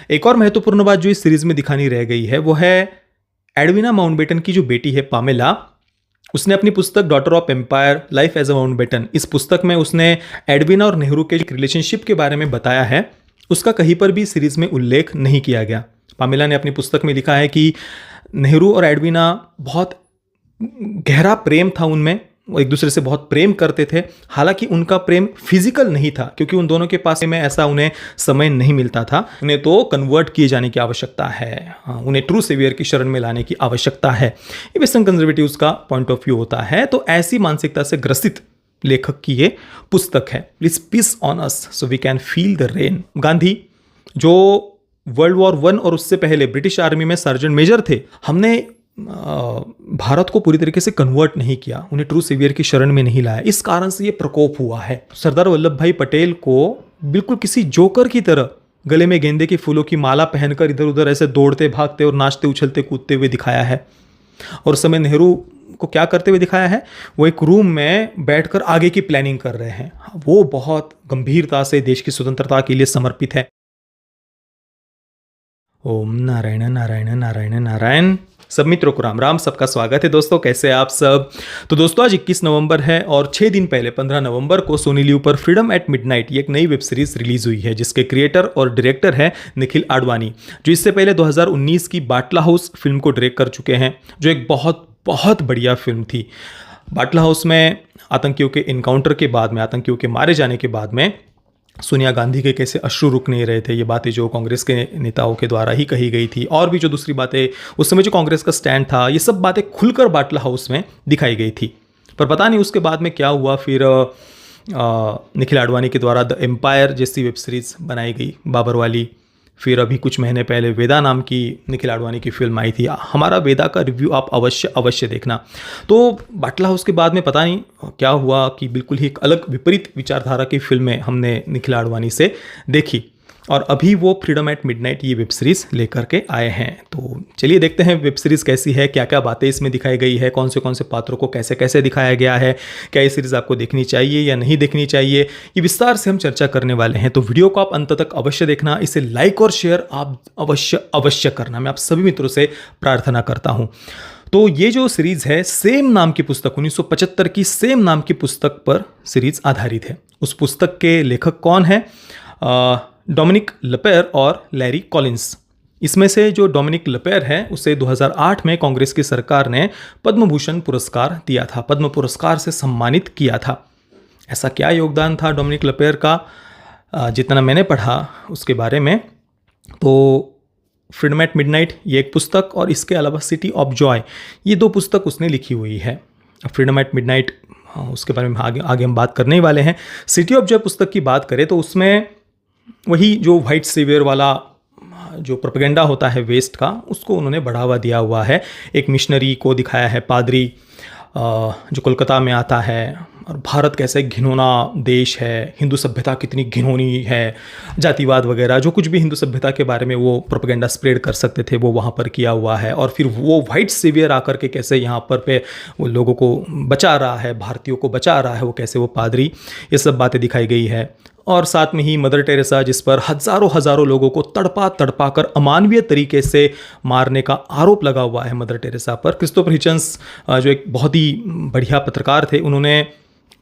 एक और महत्वपूर्ण बात जो इस सीरीज में दिखानी रह गई है वो है एडविना माउंटबेटन की जो बेटी है पामेला। उसने अपनी पुस्तक daughter of empire life as a Mountbatten, इस पुस्तक में उसने एडविना और नेहरू के रिलेशनशिप के बारे में बताया है। उसका कहीं पर भी सीरीज में उल्लेख नहीं किया गया। पामेला ने अपनी पुस्तक में लिखा है कि नेहरू और एडविना बहुत गहरा प्रेम था उनमें, वो एक दूसरे से बहुत प्रेम करते थे। हालांकि उनका प्रेम फिजिकल नहीं था क्योंकि उन दोनों के पास में ऐसा उन्हें समय नहीं मिलता था। उन्हें तो कन्वर्ट किए जाने की आवश्यकता है, उन्हें ट्रू सेवियर की शरण में लाने की आवश्यकता है। ये वेस्टर्न कंजर्वेटिव्स का पॉइंट ऑफ व्यू होता है। तो ऐसी मानसिकता से ग्रसित लेखक की ये पुस्तक है। Please peace on us so we can feel the rain. Gandhi जो वर्ल्ड वॉर 1 और उससे पहले ब्रिटिश आर्मी में सर्जेंट मेजर थे, हमने भारत को पूरी तरीके से कन्वर्ट नहीं किया, उन्हें ट्रू सेवियर की शरण में नहीं लाया। इस कारण से ये प्रकोप हुआ है। सरदार वल्लभ भाई पटेल को बिल्कुल किसी जोकर की तरह गले में गेंदे के फूलों की माला पहनकर इधर उधर ऐसे दौड़ते भागते और नाचते उछलते कूदते हुए दिखाया है। और उस समय नेहरू को क्या करते हुए दिखाया है, वो एक रूम में बैठकर आगे की प्लानिंग कर रहे हैं। वो बहुत गंभीरता से देश की स्वतंत्रता के लिए समर्पित है। ओम नारायण नारायण नारायण नारायण। सब मित्रों को राम राम, सबका स्वागत है। दोस्तों कैसे आप सब। तो दोस्तों आज 21 नवंबर है और 6 दिन पहले 15 नवंबर को सोनी लिव पर फ्रीडम एट मिडनाइट ये एक नई वेब सीरीज रिलीज हुई है जिसके क्रिएटर और डायरेक्टर है निखिल आडवाणी, जो इससे पहले 2019 की बाटला हाउस फिल्म को डायरेक्ट कर चुके हैं, जो एक बहुत बहुत बढ़िया फिल्म थी। बाटला हाउस में आतंकियों के इनकाउंटर के बाद में, आतंकियों के मारे जाने के बाद में सोनिया गांधी के कैसे अश्रु रुक नहीं रहे थे, ये बातें जो कांग्रेस के नेताओं के द्वारा ही कही गई थी, और भी जो दूसरी बातें उस समय जो कांग्रेस का स्टैंड था, ये सब बातें खुलकर बाटला हाउस में दिखाई गई थी। पर पता नहीं उसके बाद में क्या हुआ। फिर निखिल आडवाणी के द्वारा द एम्पायर जैसी वेब सीरीज़ बनाई गई, बाबर वाली। फिर अभी कुछ महीने पहले वेदा नाम की निखिल आडवाणी की फिल्म आई थी। हमारा वेदा का रिव्यू आप अवश्य देखना। तो बाटला हाउस के बाद में पता नहीं क्या हुआ कि बिल्कुल ही एक अलग विपरीत विचारधारा की फिल्में हमने निखिल आडवाणी से देखी, और अभी वो फ्रीडम एट मिडनाइट ये वेब सीरीज़ लेकर के आए हैं। तो चलिए देखते हैं वेब सीरीज़ कैसी है, क्या क्या बातें इसमें दिखाई गई है, कौन से पात्रों को कैसे कैसे दिखाया गया है, क्या ये सीरीज़ आपको देखनी चाहिए या नहीं देखनी चाहिए, ये विस्तार से हम चर्चा करने वाले हैं। तो वीडियो को आप अंत तक अवश्य देखना, इसे लाइक और शेयर आप अवश्य करना, मैं आप सभी मित्रों से प्रार्थना करता हूँ। तो ये जो सीरीज़ है सेम नाम की पुस्तक 1975 की सेम नाम की पुस्तक पर सीरीज़ आधारित है। उस पुस्तक के लेखक कौन है? डोमिनिक लेपेर और लैरी कॉलिंस। इसमें से जो डोमिनिक लेपेर है उसे 2008 में कांग्रेस की सरकार ने पद्म भूषण पुरस्कार दिया था, पद्म पुरस्कार से सम्मानित किया था। ऐसा क्या योगदान था डोमिनिक लेपेर का, जितना मैंने पढ़ा उसके बारे में, तो फ्रीडम एट मिडनाइट ये एक पुस्तक और इसके अलावा सिटी ऑफ जॉय ये 2 पुस्तक उसने लिखी हुई है। फ्रीडम एट मिडनाइट उसके बारे में आगे हम बात करने ही वाले हैं। सिटी ऑफ जॉय पुस्तक की बात करें तो उसमें वही जो वाइट सेवियर वाला जो प्रोपेगेंडा होता है वेस्ट का, उसको उन्होंने बढ़ावा दिया हुआ है। एक मिशनरी को दिखाया है, पादरी जो कोलकाता में आता है, और भारत कैसे घिनौना देश है, हिंदू सभ्यता कितनी घिनौनी है, जातिवाद वगैरह जो कुछ भी हिंदू सभ्यता के बारे में वो प्रोपेगेंडा स्प्रेड कर सकते थे वो वहाँ पर किया हुआ है। और फिर वो वाइट सेवियर आकर के कैसे यहाँ पर पे वो लोगों को बचा रहा है, भारतीयों को बचा रहा है, वो कैसे वो पादरी, ये सब बातें दिखाई गई है। और साथ में ही मदर टेरेसा, जिस पर हज़ारों लोगों को तड़पा कर अमानवीय तरीके से मारने का आरोप लगा हुआ है मदर टेरेसा पर। क्रिस्टोफर हिचन्स जो एक बहुत ही बढ़िया पत्रकार थे, उन्होंने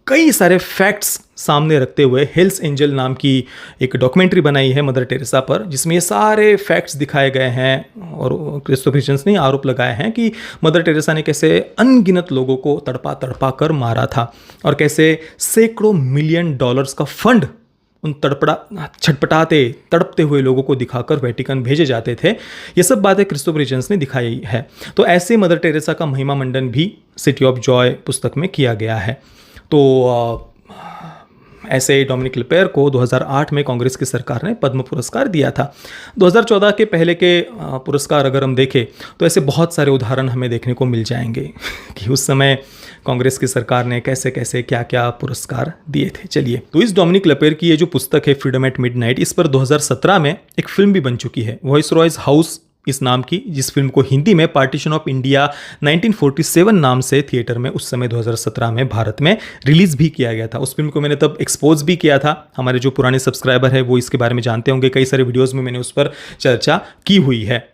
कई सारे फैक्ट्स सामने रखते हुए हेल्स एंजल नाम की एक डॉक्यूमेंट्री बनाई है मदर टेरेसा पर, जिसमें ये सारे फैक्ट्स दिखाए गए हैं। और क्रिस्टोफर हिचन्स ने आरोप लगाए हैं कि मदर टेरेसा ने कैसे अनगिनत लोगों को तड़पा कर मारा था, और कैसे सैकड़ों मिलियन डॉलर्स का फंड उन तड़पते हुए लोगों को दिखाकर वेटिकन भेजे जाते थे। ये सब बातें क्रिस्टोफर हिचन्स ने दिखाई है। तो ऐसे मदर टेरेसा का महिमा मंडन भी सिटी ऑफ जॉय पुस्तक में किया गया है। तो ऐसे डोमिनिक लेपेर को 2008 में कांग्रेस की सरकार ने पद्म पुरस्कार दिया था। 2014 के पहले के पुरस्कार अगर हम देखें तो ऐसे बहुत सारे उदाहरण हमें देखने को मिल जाएंगे कि उस समय कांग्रेस की सरकार ने कैसे कैसे क्या क्या पुरस्कार दिए थे। चलिए, तो इस डोमिनिक लेपेर की ये जो पुस्तक है फ्रीडम एट मिडनाइट, इस पर 2017 में एक फिल्म भी बन चुकी है। वॉइस रॉयस हाउस इस नाम की, जिस फिल्म को हिंदी में पार्टीशन ऑफ इंडिया 1947 नाम से थिएटर में उस समय 2017 में भारत में रिलीज भी किया गया था। उस फिल्म को मैंने तब एक्सपोज भी किया था। हमारे जो पुराने सब्सक्राइबर है वो इसके बारे में जानते होंगे, कई सारे वीडियोज़ में मैंने उस पर चर्चा की हुई है।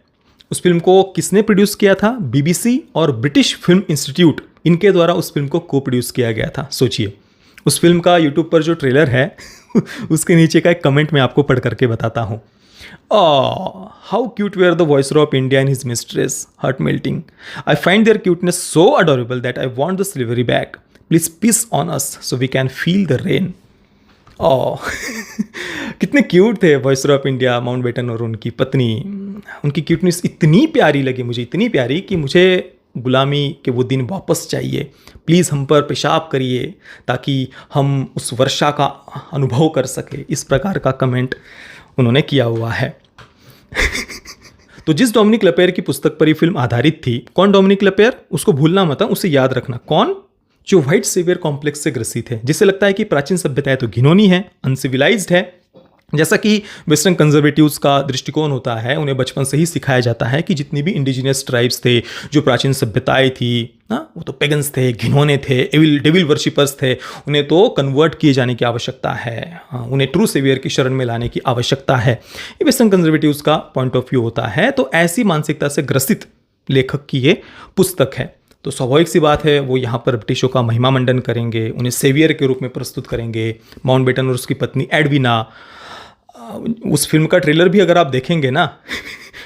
उस फिल्म को किसने प्रोड्यूस किया था? बीबीसी और ब्रिटिश फिल्म इंस्टीट्यूट, इनके द्वारा उस फिल्म को को प्रोड्यूस किया गया था। सोचिए, उस फिल्म का यूट्यूब पर जो ट्रेलर है उसके नीचे का एक कमेंट मैं आपको पढ़ करके बताता हूँ। How cute were the viceroy of India and his mistress, heart melting. I find their cuteness so adorable that I want the slavery back. Please peace on us so we can feel the rain. कितने cute थे viceroy of India Mountbatten और उनकी पत्नी। उनकी cuteness इतनी प्यारी लगी मुझे, इतनी प्यारी कि मुझे गुलामी के वो दिन वापस चाहिए। प्लीज़ हम पर पेशाब करिए ताकि हम उस वर्षा का अनुभव कर सके। इस प्रकार का कमेंट उन्होंने किया हुआ है। तो जिस डोमिनिक लपेयर की पुस्तक पर ये फिल्म आधारित थी, कौन डोमिनिक लपेयर, उसको भूलना मत, उसे याद रखना। कौन? जो व्हाइट सेवियर कॉम्प्लेक्स से ग्रसित है, जिसे लगता है कि प्राचीन सभ्यताएं तो घिनौनी है, अनसिविलाइज्ड है। जैसा कि वेस्टर्न कंजर्वेटिव्स का दृष्टिकोण होता है, उन्हें बचपन से ही सिखाया जाता है कि जितनी भी इंडिजिनियस ट्राइब्स थे, जो प्राचीन सभ्यताएं थी ना, वो तो पेगन्स थे, घिनौने थे, डेविल वर्शिपर्स थे, उन्हें तो कन्वर्ट किए जाने की आवश्यकता है। उन्हें ट्रू सेवियर की शरण में लाने की आवश्यकता है। ये वेस्टर्न कंजर्वेटिव्स का पॉइंट ऑफ व्यू होता है। तो ऐसी मानसिकता से ग्रसित लेखक की ये पुस्तक है। तो स्वाभाविक सी बात है, वो यहाँ पर ब्रिटिशों का महिमा मंडन करेंगे, उन्हें सेवियर के रूप में प्रस्तुत करेंगे। माउंटबेटन और उसकी पत्नी एडविना, उस फिल्म का ट्रेलर भी अगर आप देखेंगे ना,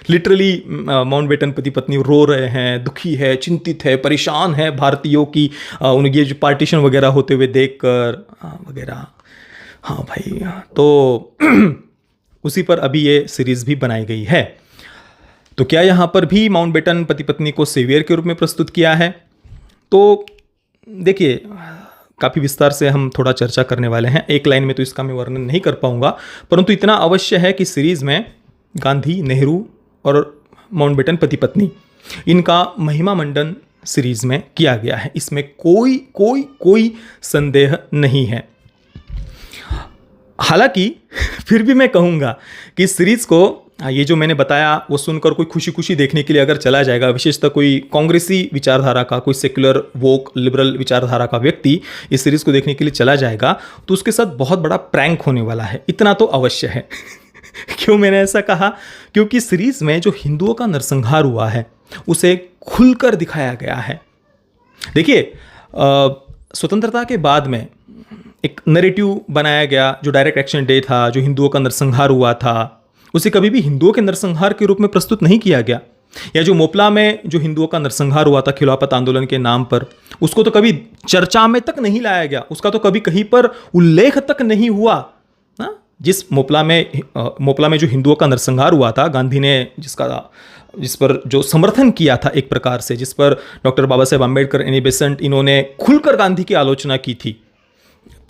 लिटरली माउंटबेटन पति पत्नी रो रहे हैं, दुखी है, चिंतित है, परेशान है भारतीयों की उनके ये जो पार्टीशन वगैरह होते हुए देखकर वगैरह। हाँ भाई, तो उसी पर अभी ये सीरीज़ भी बनाई गई है। तो क्या यहाँ पर भी माउंटबेटन पति पत्नी को सेवियर के रूप में प्रस्तुत किया है? तो देखिए, काफ़ी विस्तार से हम थोड़ा चर्चा करने वाले हैं। एक लाइन में तो इसका मैं वर्णन नहीं कर पाऊंगा, परंतु इतना अवश्य है कि सीरीज़ में गांधी, नेहरू और माउंटबेटन पति पत्नी, इनका महिमा मंडन सीरीज़ में किया गया है। इसमें कोई कोई कोई संदेह नहीं है। हालांकि फिर भी मैं कहूँगा कि सीरीज़ को, ये जो मैंने बताया वो सुनकर कोई खुशी खुशी देखने के लिए अगर चला जाएगा, विशेषतः कोई कांग्रेसी विचारधारा का, कोई सेक्युलर वोक लिबरल विचारधारा का व्यक्ति इस सीरीज़ को देखने के लिए चला जाएगा, तो उसके साथ बहुत बड़ा प्रैंक होने वाला है, इतना तो अवश्य है। क्यों मैंने ऐसा कहा? क्योंकि सीरीज़ में जो हिंदुओं का नरसंहार हुआ है उसे खुलकर दिखाया गया है। देखिए, स्वतंत्रता के बाद में एक नैरेटिव बनाया गया, जो डायरेक्ट एक्शन डे था, जो हिंदुओं का नरसंहार हुआ था, उसे कभी भी हिंदुओं के नरसंहार के रूप में प्रस्तुत नहीं किया गया। या जो मोपला में जो हिंदुओं का नरसंहार हुआ था खिलाफत आंदोलन के नाम पर, उसको तो कभी चर्चा में तक नहीं लाया गया, उसका तो कभी कहीं पर उल्लेख तक नहीं हुआ। जिस मोपला में जो हिंदुओं का नरसंहार हुआ था, गांधी ने जिस पर जो समर्थन किया था एक प्रकार से, जिस पर doctor Baba Saheb Ambedkar, Annie Besant, इन्होंने खुलकर गांधी की आलोचना की थी,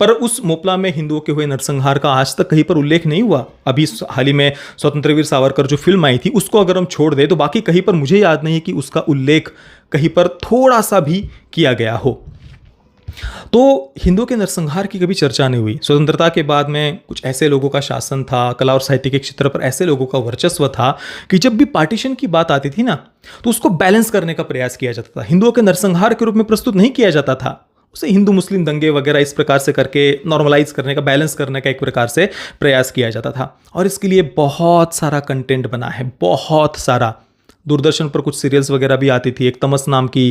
पर उस मोपला में हिंदुओं के हुए नरसंहार का आज तक कहीं पर उल्लेख नहीं हुआ। अभी हाल ही में स्वतंत्रवीर सावरकर जो फिल्म आई थी, उसको अगर हम छोड़ दें तो बाकी कहीं पर मुझे याद नहीं है कि उसका उल्लेख कहीं पर थोड़ा सा भी किया गया हो। तो हिंदुओं के नरसंहार की कभी चर्चा नहीं हुई। स्वतंत्रता के बाद में कुछ ऐसे लोगों का शासन था, कला और साहित्य के क्षेत्र पर ऐसे लोगों का वर्चस्व था कि जब भी पार्टीशन की बात आती थी ना, तो उसको बैलेंस करने का प्रयास किया जाता था। हिंदुओं के नरसंहार के रूप में प्रस्तुत नहीं किया जाता था, उसे हिंदू मुस्लिम दंगे वगैरह इस प्रकार से करके नॉर्मलाइज करने का, बैलेंस करने का एक प्रकार से प्रयास किया जाता था। और इसके लिए बहुत सारा कंटेंट बना है, बहुत सारा। दूरदर्शन पर कुछ सीरियल्स वगैरह भी आती थी। एक तमस नाम की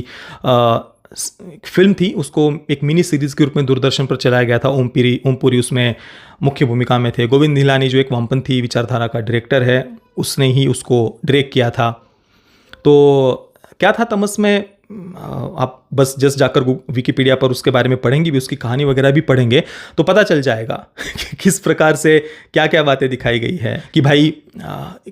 एक फिल्म थी, उसको एक मिनी सीरीज के रूप में दूरदर्शन पर चलाया गया था। ओम पुरी उसमें मुख्य भूमिका में थे। गोविंद निहलानी जो एक वामपंथी विचारधारा का डायरेक्टर है, उसने ही उसको डायरेक्ट किया था। तो क्या था तमस में, आप बस जस्ट जाकर विकिपीडिया पर उसके बारे में पढ़ेंगे भी, उसकी कहानी वगैरह भी पढ़ेंगे तो पता चल जाएगा कि किस प्रकार से क्या क्या बातें दिखाई गई है कि भाई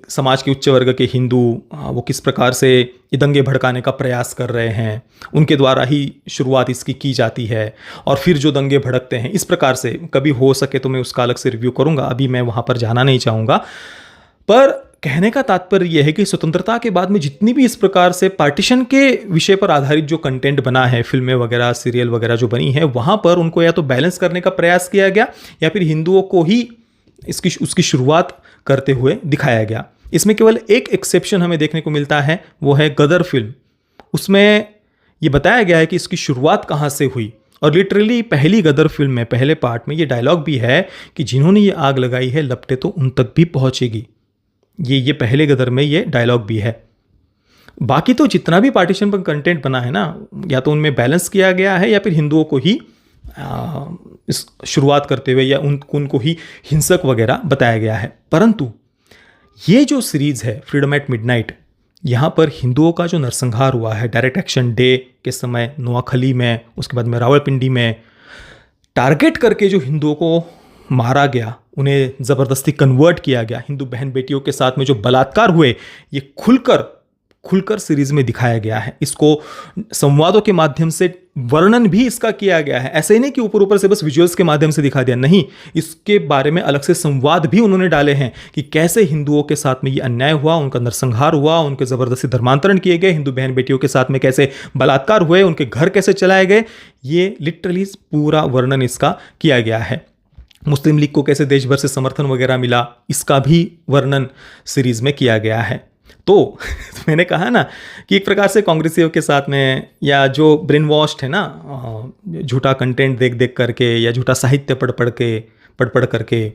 समाज के उच्च वर्ग के हिंदू वो किस प्रकार से ये दंगे भड़काने का प्रयास कर रहे हैं, उनके द्वारा ही शुरुआत इसकी की जाती है और फिर जो दंगे भड़कते हैं इस प्रकार से। कभी हो सके तो मैं उसका अलग से रिव्यू करूँगा, अभी मैं वहाँ पर जाना नहीं चाहूँगा। पर कहने का तात्पर्य यह है कि स्वतंत्रता के बाद में जितनी भी इस प्रकार से पार्टीशन के विषय पर आधारित जो कंटेंट बना है, फिल्में वगैरह, सीरियल वगैरह जो बनी है, वहाँ पर उनको या तो बैलेंस करने का प्रयास किया गया या फिर हिंदुओं को ही उसकी शुरुआत करते हुए दिखाया गया। इसमें केवल एक एक्सेप्शन हमें देखने को मिलता है, वो है गदर फिल्म। उसमें ये बताया गया है कि इसकी शुरुआत कहाँ से हुई, और लिटरली पहली गदर फिल्म में पहले पार्ट में ये डायलॉग भी है कि जिन्होंने ये आग लगाई है लपटें तो उन तक भी पहुंचेगी। ये पहले गदर में ये डायलॉग भी है। बाकी तो जितना भी पार्टीशन पर कंटेंट बना है ना, या तो उनमें बैलेंस किया गया है या फिर हिंदुओं को ही इस शुरुआत करते हुए या उनको ही हिंसक वगैरह बताया गया है। परंतु ये जो सीरीज है फ्रीडम एट मिडनाइट, यहाँ पर हिंदुओं का जो नरसंहार हुआ है डायरेक्ट एक्शन डे के समय नोआखली में, उसके बाद में रावलपिंडी में, टारगेट करके जो हिंदुओं को मारा गया, उन्हें ज़बरदस्ती कन्वर्ट किया गया, हिंदू बहन बेटियों के साथ में जो बलात्कार हुए, ये खुलकर सीरीज में दिखाया गया है। इसको संवादों के माध्यम से वर्णन भी इसका किया गया है। ऐसे ही नहीं कि ऊपर ऊपर से बस विजुअल्स के माध्यम से दिखा दिया, नहीं, इसके बारे में अलग से संवाद भी उन्होंने डाले हैं कि कैसे हिंदुओं के साथ में ये अन्याय हुआ, उनका नरसंहार हुआ, उनके ज़बरदस्ती धर्मांतरण किए गए, हिंदू बहन बेटियों के साथ में कैसे बलात्कार हुए, उनके घर कैसे चलाए गए, ये लिटरली पूरा वर्णन इसका किया गया है। मुस्लिम लीग को कैसे देश भर से समर्थन वगैरह मिला, इसका भी वर्णन सीरीज में किया गया है। तो मैंने कहा ना कि एक प्रकार से कांग्रेसियों के साथ में, या जो ब्रेन वॉश्ड है ना, झूठा कंटेंट देख देख करके या झूठा साहित्य पढ़ करके,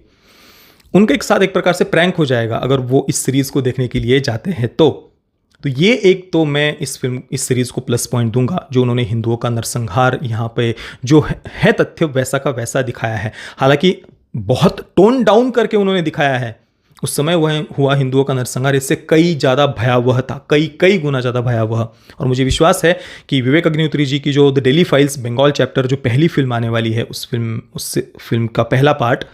उनके एक साथ एक प्रकार से प्रैंक हो जाएगा अगर वो इस सीरीज़ को देखने के लिए जाते हैं। तो ये एक तो मैं इस सीरीज़ को प्लस पॉइंट दूंगा, जो उन्होंने हिंदुओं का नरसंहार यहाँ पे जो है तथ्य वैसा का वैसा दिखाया है। हालांकि बहुत टोन डाउन करके उन्होंने दिखाया है। उस समय वह हुआ हिंदुओं का नरसंहार इससे कई ज़्यादा भयावह था, कई गुना ज़्यादा भयावह। और मुझे विश्वास है कि विवेक अग्निहोत्री जी की जो the Delhi files Bengal chapter जो पहली फिल्म आने वाली है, उस फिल्म का पहला पार्ट,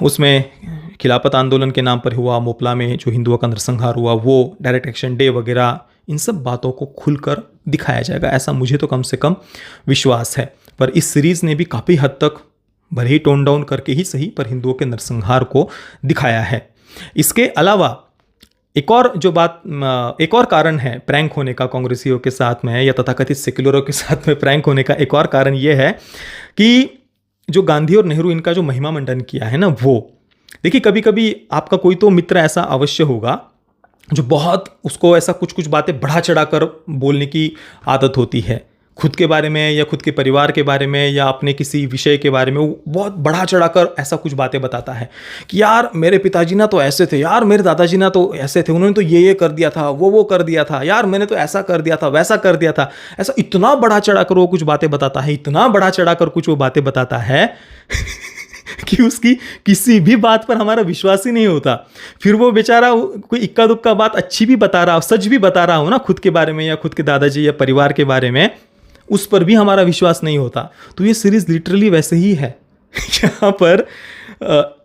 उसमें खिलाफत आंदोलन के नाम पर हुआ, मोपला में जो हिंदुओं का नरसंहार हुआ, वो डायरेक्ट एक्शन डे वगैरह, इन सब बातों को खुलकर दिखाया जाएगा, ऐसा मुझे तो कम से कम विश्वास है। पर इस सीरीज़ ने भी काफ़ी हद तक, भले ही टोन डाउन करके ही सही, पर हिंदुओं के नरसंहार को दिखाया है। इसके अलावा एक और कारण है प्रैंक होने का कांग्रेसियों के साथ में, या तथाकथित सेक्युलरों के साथ में प्रैंक होने का एक और कारण ये है कि जो गांधी और नेहरू इनका जो महिमा मंडन किया है ना, वो देखिए, कभी कभी आपका कोई तो मित्र ऐसा अवश्य होगा जो बहुत, उसको ऐसा कुछ बातें बढ़ा चढ़ा कर बोलने की आदत होती है, खुद के बारे में या खुद के परिवार के बारे में या अपने किसी विषय के बारे में वो बहुत बढ़ा चढ़ा कर ऐसा कुछ बातें बताता है कि यार मेरे पिताजी ना तो ऐसे थे, यार मेरे दादाजी ना तो ऐसे थे, उन्होंने तो ये कर दिया था, वो कर दिया था, यार मैंने तो ऐसा कर दिया था, वैसा कर दिया था। ऐसा इतना बढ़ा चढ़ा कर वो कुछ बातें बताता है, इतना बढ़ा चढ़ा कर कुछ वो बातें बताता है कि उसकी किसी भी बात पर हमारा विश्वास ही नहीं होता। फिर वो बेचारा कोई इक्का दुक्का बात अच्छी भी बता रहा हो, सच भी बता रहा हो ना खुद के बारे में या खुद के दादाजी या परिवार के बारे में, उस पर भी हमारा विश्वास नहीं होता। तो ये सीरीज लिटरली वैसे ही है। यहाँ पर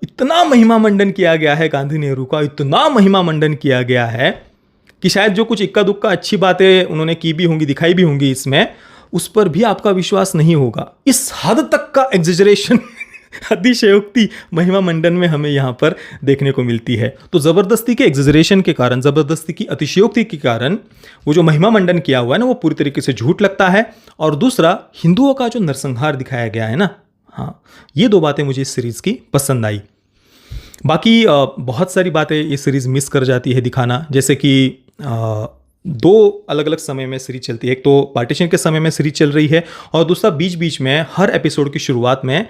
इतना महिमा मंडन किया गया है गांधी नेहरू का, इतना महिमा मंडन किया गया है कि शायद जो कुछ इक्का दुक्का अच्छी बातें उन्होंने की भी होंगी, दिखाई भी होंगी इसमें, उस पर भी आपका विश्वास नहीं होगा। इस हद तक का एग्जेजरेशन अतिशयोक्ति महिमा मंडन में हमें यहाँ पर देखने को मिलती है। तो ज़बरदस्ती के एग्जेजरेशन के कारण, ज़बरदस्ती की अतिशयोक्ति के कारण वो जो महिमा मंडन किया हुआ है ना, वो पूरी तरीके से झूठ लगता है। और दूसरा, हिंदुओं का जो नरसंहार दिखाया गया है ना, हाँ, ये दो बातें मुझे इस सीरीज़ की पसंद आई। बाकी बहुत सारी बातें ये सीरीज़ मिस कर जाती है दिखाना, जैसे कि दो अलग अलग समय में सीरीज चलती है। एक तो पार्टीशन के समय में सीरीज चल रही है, और दूसरा बीच बीच में हर एपिसोड की शुरुआत में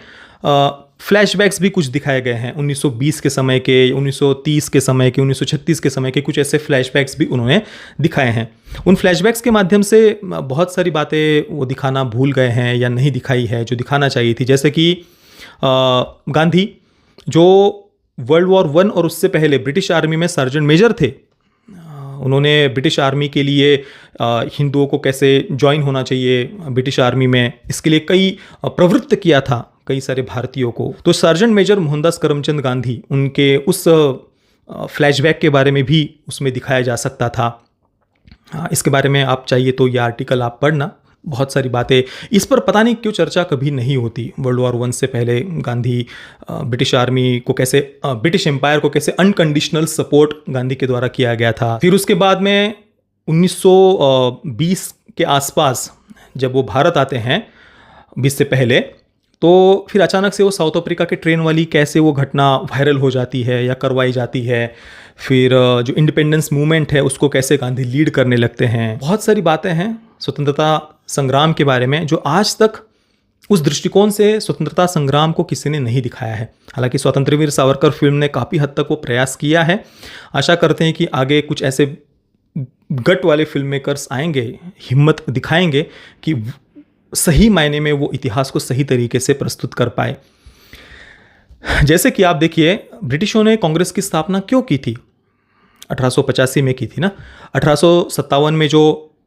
फ्लैशबैक्स भी कुछ दिखाए गए हैं। 1920 के समय के, 1930 के समय के, 1936 के समय के कुछ ऐसे फ्लैशबैक्स भी उन्होंने दिखाए हैं। उन फ्लैशबैक्स के माध्यम से बहुत सारी बातें वो दिखाना भूल गए हैं या नहीं दिखाई है जो दिखाना चाहिए थी। जैसे कि गांधी जो वर्ल्ड वॉर 1 और उससे पहले ब्रिटिश आर्मी में सर्जेंट मेजर थे, उन्होंने ब्रिटिश आर्मी के लिए हिंदुओं को कैसे ज्वाइन होना चाहिए ब्रिटिश आर्मी में, इसके लिए कई प्रवृत्त किया था कई सारे भारतीयों को। तो सर्जेंट मेजर मोहनदास करमचंद गांधी, उनके उस फ्लैशबैक के बारे में भी उसमें दिखाया जा सकता था। इसके बारे में आप चाहिए तो ये आर्टिकल आप पढ़ना, बहुत सारी बातें इस पर पता नहीं क्यों चर्चा कभी नहीं होती। वर्ल्ड वॉर 1 से पहले गांधी ब्रिटिश आर्मी को कैसे, ब्रिटिश एम्पायर को कैसे अनकंडीशनल सपोर्ट गांधी के द्वारा किया गया था। फिर उसके बाद में 1920 के आसपास जब वो भारत आते हैं, 20 से पहले, तो फिर अचानक से वो साउथ अफ्रीका के ट्रेन वाली कैसे वो घटना वायरल हो जाती है या करवाई जाती है। फिर जो इंडिपेंडेंस मूवमेंट है उसको कैसे गांधी लीड करने लगते हैं। बहुत सारी बातें हैं स्वतंत्रता संग्राम के बारे में जो आज तक उस दृष्टिकोण से स्वतंत्रता संग्राम को किसी ने नहीं दिखाया है। हालांकि स्वतंत्रवीर सावरकर फिल्म ने काफ़ी हद तक वो प्रयास किया है। आशा करते हैं कि आगे कुछ ऐसे गट वाले फिल्म मेकर्स आएंगे, हिम्मत दिखाएंगे कि सही मायने में वो इतिहास को सही तरीके से प्रस्तुत कर पाए। जैसे कि आप देखिए, ब्रिटिशों ने कांग्रेस की स्थापना क्यों की थी? 1885 में की थी ना। 1857 में जो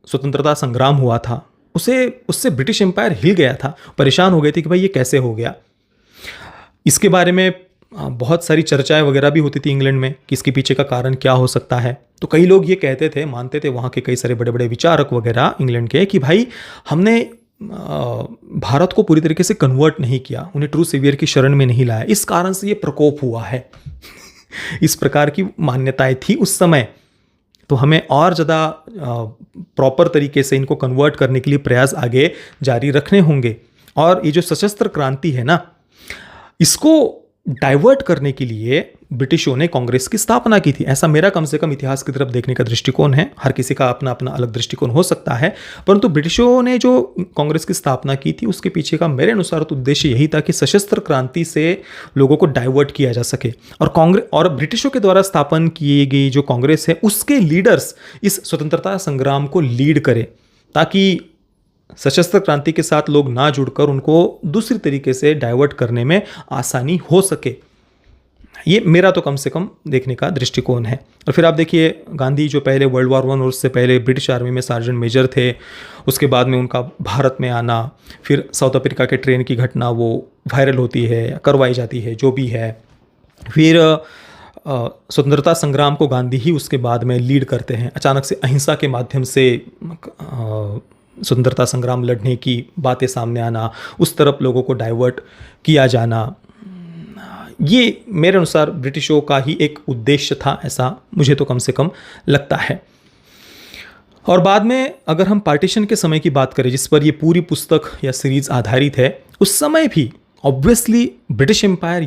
स्वतंत्रता संग्राम हुआ था उससे ब्रिटिश एम्पायर हिल गया था, परेशान हो गए थे कि भाई ये कैसे हो गया। इसके बारे में बहुत सारी चर्चाएं वगैरह भी होती थी इंग्लैंड में कि इसके पीछे का कारण क्या हो सकता है। तो कई लोग ये कहते थे, मानते थे, वहाँ के कई सारे बड़े बड़े विचारक वगैरह इंग्लैंड के, कि भाई हमने भारत को पूरी तरीके से कन्वर्ट नहीं किया, उन्हें ट्रू सेवियर की शरण में नहीं लाया, इस कारण से ये प्रकोप हुआ है। इस प्रकार की मान्यताएं थी उस समय। तो हमें और ज़्यादा प्रॉपर तरीके से इनको कन्वर्ट करने के लिए प्रयास आगे जारी रखने होंगे। और ये जो सशस्त्र क्रांति है ना, इसको डाइवर्ट करने के लिए ब्रिटिशों ने कांग्रेस की स्थापना की थी। ऐसा मेरा कम से कम इतिहास की तरफ देखने का दृष्टिकोण है। हर किसी का अपना अपना अलग दृष्टिकोण हो सकता है, परंतु ब्रिटिशों ने जो कांग्रेस की स्थापना की थी उसके पीछे का मेरे अनुसार तो उद्देश्य यही था कि सशस्त्र क्रांति से लोगों को डाइवर्ट किया जा सके और ब्रिटिशों के द्वारा स्थापन की गई जो कांग्रेस है उसके लीडर्स इस स्वतंत्रता संग्राम को लीड करें, ताकि सशस्त्र क्रांति के साथ लोग ना जुड़कर उनको दूसरी तरीके से डाइवर्ट करने में आसानी हो सके। ये मेरा तो कम से कम देखने का दृष्टिकोण है। और फिर आप देखिए, गांधी जो पहले वर्ल्ड वॉर 1 और उससे पहले ब्रिटिश आर्मी में सार्जेंट मेजर थे, उसके बाद में उनका भारत में आना, फिर साउथ अफ्रीका के ट्रेन की घटना वो वायरल होती है या करवाई जाती है, जो भी है। फिर स्वतंत्रता संग्राम को गांधी ही उसके बाद में लीड करते हैं। अचानक से अहिंसा के माध्यम से स्वतंत्रता संग्राम लड़ने की बातें सामने आना, उस तरफ लोगों को डाइवर्ट किया जाना, ये मेरे अनुसार ब्रिटिशों का ही एक उद्देश्य था, ऐसा मुझे तो कम से कम लगता है। और बाद में अगर हम पार्टीशन के समय की बात करें, जिस पर ये पूरी पुस्तक या सीरीज आधारित है, उस समय भी ऑब्वियसली ब्रिटिश एम्पायर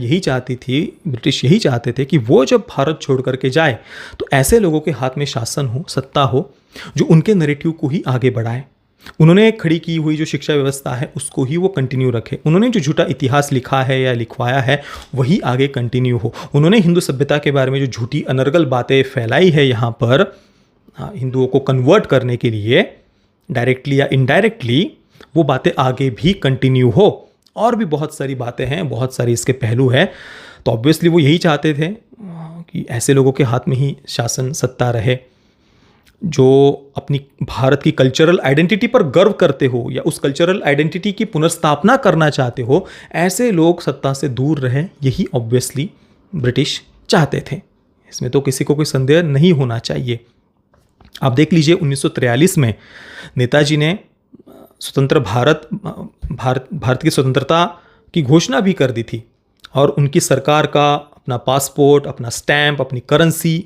ब्रिटिश यही चाहते थे कि वो जब भारत छोड़ करके जाए तो ऐसे लोगों के हाथ में शासन हो, सत्ता हो, जो उनके नैरेटिव को ही आगे बढ़ाए। उन्होंने खड़ी की हुई जो शिक्षा व्यवस्था है उसको ही वो कंटिन्यू रखे। उन्होंने जो झूठा इतिहास लिखा है या लिखवाया है वही आगे कंटिन्यू हो। उन्होंने हिंदू सभ्यता के बारे में जो झूठी अनर्गल बातें फैलाई है यहाँ पर हिंदुओं को कन्वर्ट करने के लिए, डायरेक्टली या इनडायरेक्टली, वो बातें आगे भी कंटिन्यू हो। और भी बहुत सारी बातें हैं, बहुत सारी इसके पहलू हैं। तो ऑब्वियसली वो यही चाहते थे कि ऐसे लोगों के हाथ में ही शासन सत्ता रहे जो अपनी भारत की कल्चरल आइडेंटिटी पर गर्व करते हो या उस कल्चरल आइडेंटिटी की पुनर्स्थापना करना चाहते हो, ऐसे लोग सत्ता से दूर रहें। यही ऑब्वियसली ब्रिटिश चाहते थे, इसमें तो किसी को कोई संदेह नहीं होना चाहिए। आप देख लीजिए 1943 में नेताजी ने स्वतंत्र भारत की स्वतंत्रता की घोषणा भी कर दी थी और उनकी सरकार का अपना पासपोर्ट, अपना स्टैंप, अपनी करेंसी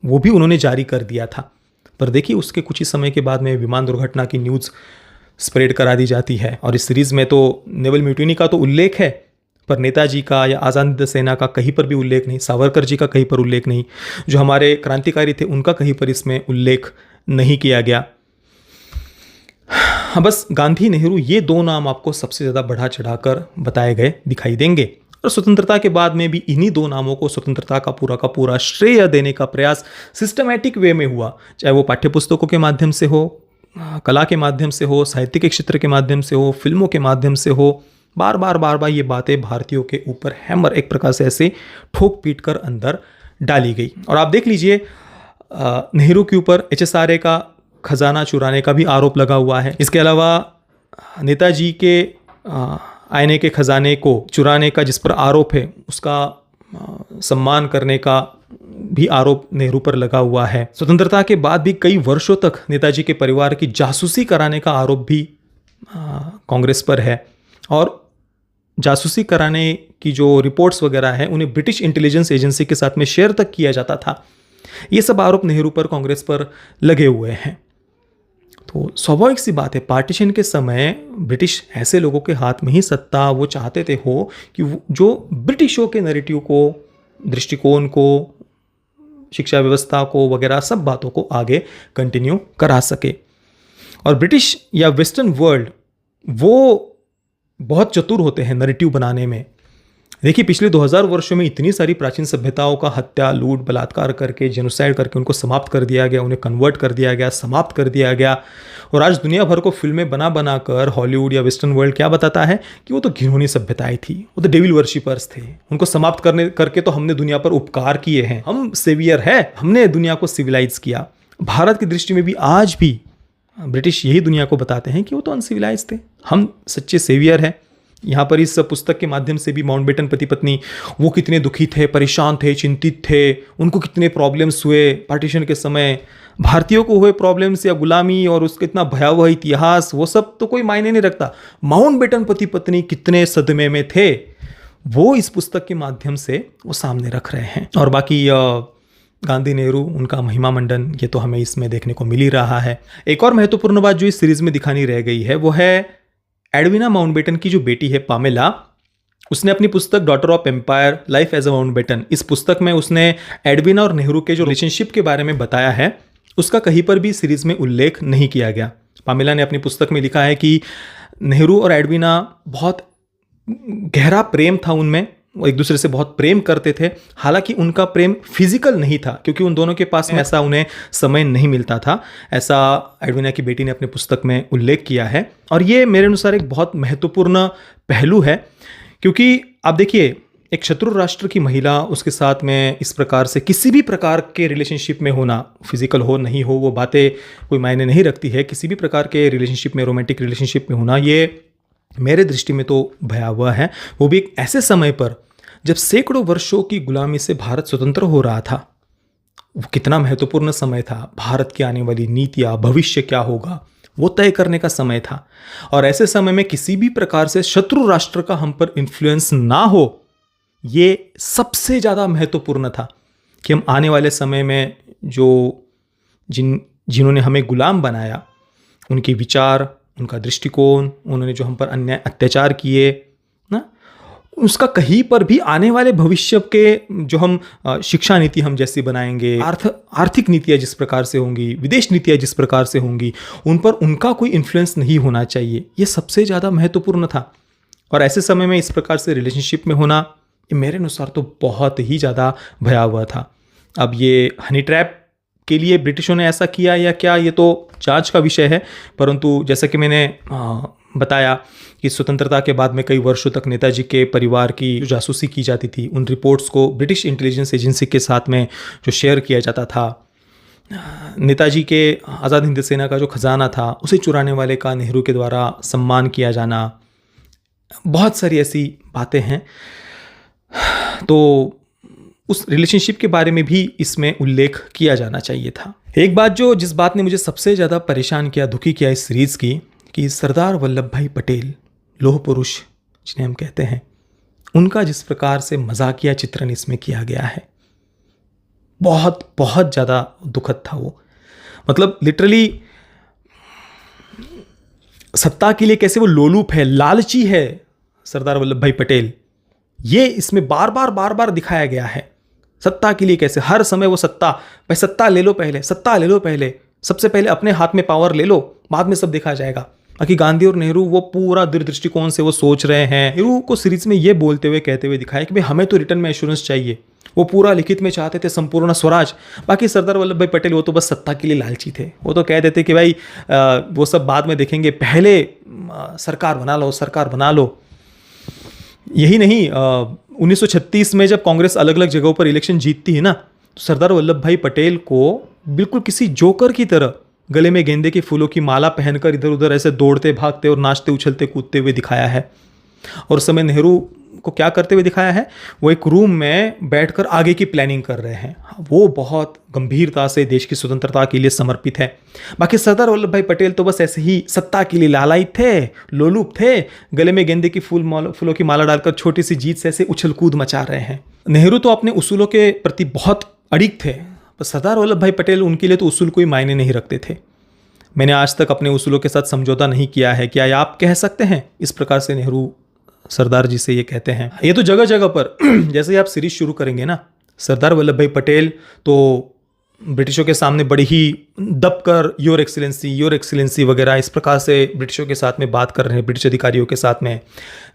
वो भी उन्होंने जारी कर दिया था। पर देखिए उसके कुछ ही समय के बाद में विमान दुर्घटना की न्यूज़ स्प्रेड करा दी जाती है। और इस सीरीज़ में तो नेवल म्यूटिनी का तो उल्लेख है, पर नेताजी का या आज़ाद सेना का कहीं पर भी उल्लेख नहीं, सावरकर जी का कहीं पर उल्लेख नहीं, जो हमारे क्रांतिकारी थे उनका कहीं पर इसमें उल्लेख नहीं किया गया। हाँ, बस गांधी, नेहरू, ये दो नाम आपको सबसे ज़्यादा बढ़ा चढ़ाकर बताए गए दिखाई देंगे। और स्वतंत्रता के बाद में भी इन्हीं दो नामों को स्वतंत्रता का पूरा श्रेय देने का प्रयास सिस्टमैटिक वे में हुआ, चाहे वो पाठ्यपुस्तकों के माध्यम से हो, कला के माध्यम से हो, साहित्य के क्षेत्र के माध्यम से हो, फिल्मों के माध्यम से हो। बार बार ये बातें भारतीयों के ऊपर हैमर एक प्रकार से ऐसे ठोक पीट कर अंदर डाली गई। और आप देख लीजिए नेहरू के ऊपर HSRA का खजाना चुराने का भी आरोप लगा हुआ है। इसके अलावा नेताजी के आईने के खजाने को चुराने का जिस पर आरोप है उसका सम्मान करने का भी आरोप नेहरू पर लगा हुआ है। स्वतंत्रता के बाद भी कई वर्षों तक नेताजी के परिवार की जासूसी कराने का आरोप भी कांग्रेस पर है। और जासूसी कराने की जो रिपोर्ट्स वगैरह हैं उन्हें ब्रिटिश इंटेलिजेंस एजेंसी के साथ में शेयर तक किया जाता था। ये सब आरोप नेहरू पर, कांग्रेस पर लगे हुए हैं। तो स्वाभाविक सी बात है, पार्टीशन के समय ब्रिटिश ऐसे लोगों के हाथ में ही सत्ता वो चाहते थे हो कि जो ब्रिटिशों के नैरेटिव को, दृष्टिकोण को, शिक्षा व्यवस्था को वगैरह सब बातों को आगे कंटिन्यू करा सके। और ब्रिटिश या वेस्टर्न वर्ल्ड वो बहुत चतुर होते हैं नैरेटिव बनाने में। देखिए, पिछले 2000 वर्षों में इतनी सारी प्राचीन सभ्यताओं का हत्या, लूट, बलात्कार करके, जेनोसाइड करके उनको समाप्त कर दिया गया, उन्हें कन्वर्ट कर दिया गया, समाप्त कर दिया गया। और आज दुनिया भर को फिल्में बना बना कर हॉलीवुड या वेस्टर्न वर्ल्ड क्या बताता है कि वो तो घिनौनी सभ्यताएं थी, वो तो डेविल वर्शिपर्स थे, उनको समाप्त करके तो हमने दुनिया पर उपकार किए हैं, हम सेवियर है, हमने दुनिया को सिविलाइज किया। भारत की दृष्टि में भी आज भी ब्रिटिश यही दुनिया को बताते हैं कि वो तो अनसिविलाइज थे, हम सच्चे सेवियर हैं। यहाँ पर इस पुस्तक के माध्यम से भी माउंटबेटन पति पत्नी वो कितने दुखी थे, परेशान थे, चिंतित थे, उनको कितने प्रॉब्लम्स हुए पार्टीशन के समय, भारतीयों को हुए प्रॉब्लम्स या गुलामी और उसका इतना भयावह इतिहास, वो सब तो कोई मायने नहीं रखता। माउंटबेटन पति पत्नी कितने सदमे में थे, वो इस पुस्तक के माध्यम से वो सामने रख रहे हैं। और बाकी गांधी नेहरू, उनका महिमा मंडन, ये तो हमें इसमें देखने को मिल ही रहा है। एक और महत्वपूर्ण बात जो इस सीरीज में दिखानी रह गई है वो है एडविना माउंटबेटन की जो बेटी है पामेला, उसने अपनी पुस्तक daughter of empire, life as a Mountbatten, इस पुस्तक में उसने एडविना और नेहरू के जो रिलेशनशिप के बारे में बताया है उसका कहीं पर भी सीरीज में उल्लेख नहीं किया गया। पामेला ने अपनी पुस्तक में लिखा है कि नेहरू और एडविना बहुत गहरा प्रेम था उनमें, वो एक दूसरे से बहुत प्रेम करते थे। हालांकि उनका प्रेम फिजिकल नहीं था क्योंकि उन दोनों के पास में ऐसा उन्हें समय नहीं मिलता था, ऐसा एडविना की बेटी ने अपनी पुस्तक में उल्लेख किया है। और ये मेरे अनुसार एक बहुत महत्वपूर्ण पहलू है क्योंकि आप देखिए, एक शत्रु राष्ट्र की महिला, उसके साथ में इस प्रकार से किसी भी प्रकार के रिलेशनशिप में होना, फिजिकल हो नहीं हो वो बातें कोई मायने नहीं रखती है, किसी भी प्रकार के रिलेशनशिप में, रोमांटिक रिलेशनशिप में होना, ये मेरे दृष्टि में तो भयावह है। वो भी एक ऐसे समय पर जब सैकड़ों वर्षों की गुलामी से भारत स्वतंत्र हो रहा था। वो कितना महत्वपूर्ण समय था, भारत की आने वाली नीतियाँ, भविष्य क्या होगा, वो तय करने का समय था। और ऐसे समय में किसी भी प्रकार से शत्रु राष्ट्र का हम पर इन्फ्लुएंस ना हो, ये सबसे ज़्यादा महत्वपूर्ण था कि हम आने वाले समय में जिन्होंने हमें गुलाम बनाया, उनके विचार, उनका दृष्टिकोण, उन्होंने जो हम पर अन्याय अत्याचार किए ना, उसका कहीं पर भी आने वाले भविष्य के जो हम शिक्षा नीति हम जैसी बनाएंगे, आर्थिक नीतियाँ जिस प्रकार से होंगी, विदेश नीतियाँ जिस प्रकार से होंगी, उन पर उनका कोई इन्फ्लुएंस नहीं होना चाहिए। ये सबसे ज़्यादा महत्वपूर्ण था। और ऐसे समय में इस प्रकार से रिलेशनशिप में होना, ये मेरे अनुसार तो बहुत ही ज़्यादा भयावह था। अब ये हनी ट्रैप के लिए ब्रिटिशों ने ऐसा किया या क्या, ये तो जांच का विषय है। परंतु जैसा कि मैंने बताया कि स्वतंत्रता के बाद में कई वर्षों तक नेताजी के परिवार की जो जासूसी की जाती थी, उन रिपोर्ट्स को ब्रिटिश इंटेलिजेंस एजेंसी के साथ में जो शेयर किया जाता था, नेताजी के आज़ाद हिंद सेना का जो खजाना था उसे चुराने वाले का नेहरू के द्वारा सम्मान किया जाना, बहुत सारी ऐसी बातें हैं। तो उस रिलेशनशिप के बारे में भी इसमें उल्लेख किया जाना चाहिए था। एक बात जिस बात ने मुझे सबसे ज़्यादा परेशान किया, दुखी किया इस सीरीज़ की, कि सरदार वल्लभ भाई पटेल, लौह पुरुष जिन्हें हम कहते हैं, उनका जिस प्रकार से मजाकिया चित्रण इसमें किया गया है, बहुत बहुत ज़्यादा दुखद था वो। मतलब लिटरली सत्ता के लिए कैसे वो लोलुप है, लालची है सरदार वल्लभ भाई पटेल, ये इसमें बार बार दिखाया गया है। सत्ता के लिए कैसे हर समय वो भाई सत्ता ले लो पहले, सत्ता ले लो पहले, सबसे पहले अपने हाथ में पावर ले लो, बाद में सब देखा जाएगा। बाकी गांधी और नेहरू वो पूरा दृष्टिकोण से वो सोच रहे हैं। नेहरू को सीरीज में ये बोलते हुए कहते हुए दिखाया कि भाई हमें तो रिटर्न में एश्योरेंस चाहिए, वो पूरा लिखित में चाहते थे संपूर्ण स्वराज। बाकी सरदार वल्लभ भाई पटेल वो तो बस सत्ता के लिए लालची थे, वो तो कह देते कि भाई वो सब बाद में देखेंगे, पहले सरकार बना लो। यही नहीं, 1936 में जब कांग्रेस अलग अलग जगहों पर इलेक्शन जीतती है ना, तो सरदार वल्लभ भाई पटेल को बिल्कुल किसी जोकर की तरह गले में गेंदे के फूलों की माला पहनकर इधर उधर ऐसे दौड़ते भागते और नाचते उछलते कूदते हुए दिखाया है। और उस समय नेहरू को क्या करते हुए दिखाया है, वो एक रूम में बैठकर आगे की प्लानिंग कर रहे हैं। वो बहुत गंभीरता से देश की स्वतंत्रता के लिए समर्पित है। बाकी सरदार वल्लभ भाई पटेल तो बस ऐसे ही सत्ता के लिए लालायित थे, लोलुप थे, गले में गेंदे की फूलों की माला डालकर छोटी सी जीत से ऐसे उछल कूद मचा रहे हैं। नेहरू तो अपने उसूलों के प्रति बहुत अड़िग थे, पर सरदार वल्लभ भाई पटेल उनके लिए तो उसूल कोई मायने नहीं रखते थे। मैंने आज तक अपने उसूलों के साथ समझौता नहीं किया है, क्या आप कह सकते हैं? इस प्रकार से नेहरू सरदार जी से ये कहते हैं। ये तो जगह जगह पर जैसे ही आप सीरीज शुरू करेंगे ना, सरदार वल्लभ भाई पटेल तो ब्रिटिशों के सामने बड़ी ही दबकर योर एक्सीलेंसी वगैरह इस प्रकार से ब्रिटिशों के साथ में बात कर रहे हैं, ब्रिटिश अधिकारियों के साथ में।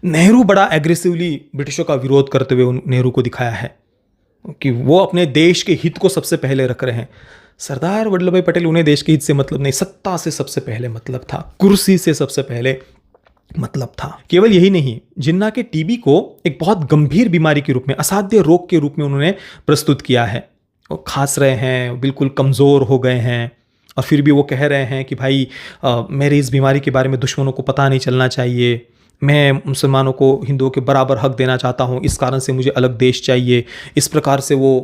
नेहरू बड़ा एग्रेसिवली ब्रिटिशों का विरोध करते हुए नेहरू को दिखाया है कि वो अपने देश के हित को सबसे पहले रख रहे हैं। सरदार वल्लभ भाई पटेल, उन्हें देश के हित से मतलब नहीं, सत्ता से सबसे पहले मतलब था, कुर्सी से सबसे पहले मतलब था। केवल यही नहीं, जिन्ना के टीबी को एक बहुत गंभीर बीमारी के रूप में, असाध्य रोग के रूप में उन्होंने प्रस्तुत किया है। वो खांस रहे हैं, बिल्कुल कमज़ोर हो गए हैं, और फिर भी वो कह रहे हैं कि भाई मेरी इस बीमारी के बारे में दुश्मनों को पता नहीं चलना चाहिए, मैं मुसलमानों को हिंदुओं के बराबर हक देना चाहता हूँ, इस कारण से मुझे अलग देश चाहिए। इस प्रकार से वो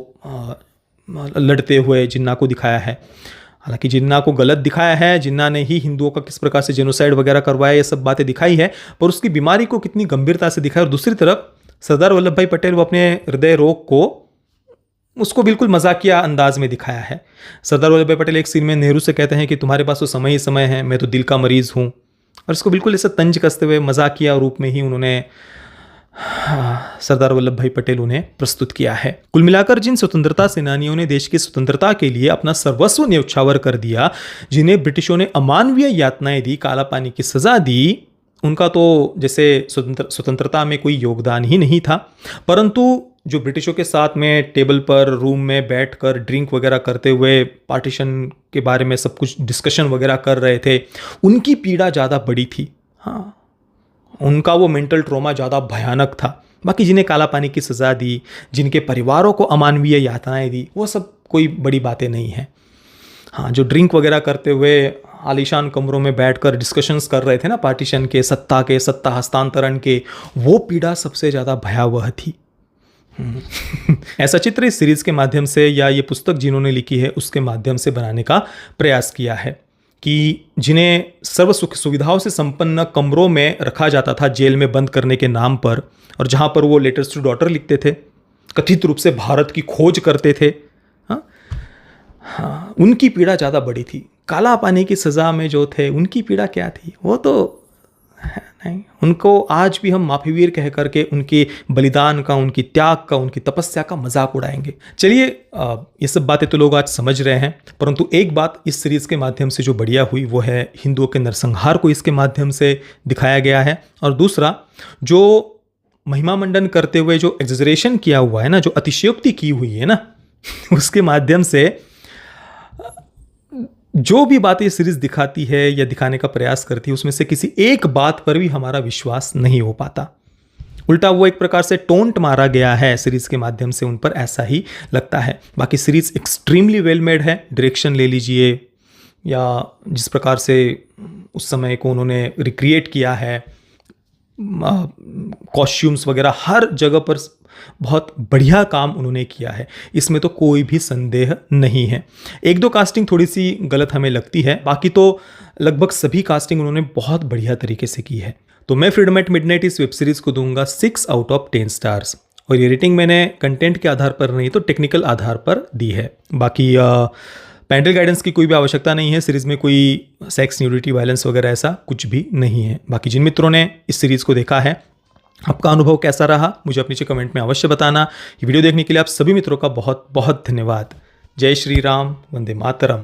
लड़ते हुए जिन्ना को दिखाया है। हालांकि जिन्ना को गलत दिखाया है, जिन्ना ने ही हिंदुओं का किस प्रकार से जेनोसाइड वगैरह करवाया, ये सब बातें दिखाई है, पर उसकी बीमारी को कितनी गंभीरता से दिखाया। और दूसरी तरफ सरदार वल्लभ भाई पटेल, वो अपने हृदय रोग को उसको बिल्कुल मजाकिया अंदाज में दिखाया है। सरदार वल्लभ भाई पटेल एक सीन में नेहरू से कहते हैं कि तुम्हारे पास तो समय ही समय है, मैं तो दिल का मरीज हूँ, और इसको बिल्कुल ऐसा तंज कसते हुए मजाकिया रूप में ही उन्होंने सरदार वल्लभ भाई पटेल उन्हें प्रस्तुत किया है। कुल मिलाकर जिन स्वतंत्रता सेनानियों ने देश की स्वतंत्रता के लिए अपना सर्वस्व न्यौछावर कर दिया, जिन्हें ब्रिटिशों ने अमानवीय यातनाएं दी, काला पानी की सजा दी, उनका तो जैसे स्वतंत्रता में कोई योगदान ही नहीं था। परंतु जो ब्रिटिशों के साथ में टेबल पर रूम में बैठकर ड्रिंक वगैरह करते हुए पार्टीशन के बारे में सब कुछ डिस्कशन वगैरह कर रहे थे, उनकी पीड़ा ज़्यादा बड़ी थी। हाँ, उनका वो मेंटल ट्रॉमा ज़्यादा भयानक था। बाकी जिन्हें काला पानी की सज़ा दी, जिनके परिवारों को अमानवीय यातनाएं दी, वो सब कोई बड़ी बातें नहीं हैं। हाँ, जो ड्रिंक वगैरह करते हुए आलीशान कमरों में बैठकर डिस्कशंस कर रहे थे ना, पार्टीशन के, सत्ता हस्तांतरण के, वो पीड़ा सबसे ज़्यादा भयावह थी। ऐसा चित्र इस सीरीज के माध्यम से, या ये पुस्तक जिन्होंने लिखी है उसके माध्यम से बनाने का प्रयास किया है कि जिन्हें सर्व सुख सुविधाओं से संपन्न कमरों में रखा जाता था जेल में बंद करने के नाम पर, और जहां पर वो लेटर्स टू डॉटर लिखते थे, कथित रूप से भारत की खोज करते थे, हाँ, उनकी पीड़ा ज़्यादा बड़ी थी। काला पानी की सज़ा में जो थे, उनकी पीड़ा क्या थी, वो तो नहीं। उनको आज भी हम माफीवीर कह करके उनके बलिदान का, उनकी त्याग का, उनकी तपस्या का मजाक उड़ाएंगे। चलिए, ये सब बातें तो लोग आज समझ रहे हैं, परंतु एक बात इस सीरीज के माध्यम से जो बढ़िया हुई वो है हिंदुओं के नरसंहार को इसके माध्यम से दिखाया गया है। और दूसरा, जो महिमा मंडन करते हुए जो एग्जेजरेशन किया हुआ है ना, जो अतिशयोक्ति की हुई है ना, उसके माध्यम से जो भी बातें सीरीज दिखाती है या दिखाने का प्रयास करती है, उसमें से किसी एक बात पर भी हमारा विश्वास नहीं हो पाता। उल्टा वो एक प्रकार से टोंट मारा गया है सीरीज के माध्यम से, उन पर ऐसा ही लगता है। बाकी सीरीज एक्सट्रीमली वेल मेड है। डायरेक्शन ले लीजिए, या जिस प्रकार से उस समय को उन्होंने रिक्रिएट किया है, कॉस्ट्यूम्स वगैरह हर जगह पर बहुत बढ़िया काम उन्होंने किया है, इसमें तो कोई भी संदेह नहीं है। एक दो कास्टिंग थोड़ी सी गलत हमें लगती है, बाकी तो लगभग सभी कास्टिंग उन्होंने बहुत बढ़िया तरीके से की है। तो मैं फ्रीडम एट मिडनाइट इस वेब सीरीज को दूंगा 6 आउट ऑफ 10 स्टार्स, और ये रेटिंग मैंने कंटेंट के आधार पर नहीं तो टेक्निकल आधार पर दी है। बाकी पेरेंटल गाइडेंस की कोई भी आवश्यकता नहीं है। सीरीज में कोई सेक्स, न्यूडिटी, वायलेंस वगैरह ऐसा कुछ भी नहीं है। बाकी जिन मित्रों ने इस सीरीज को देखा है, आपका अनुभव कैसा रहा मुझे अपने नीचे कमेंट में अवश्य बताना। ये वीडियो देखने के लिए आप सभी मित्रों का बहुत बहुत धन्यवाद। जय श्री राम, वंदे मातरम।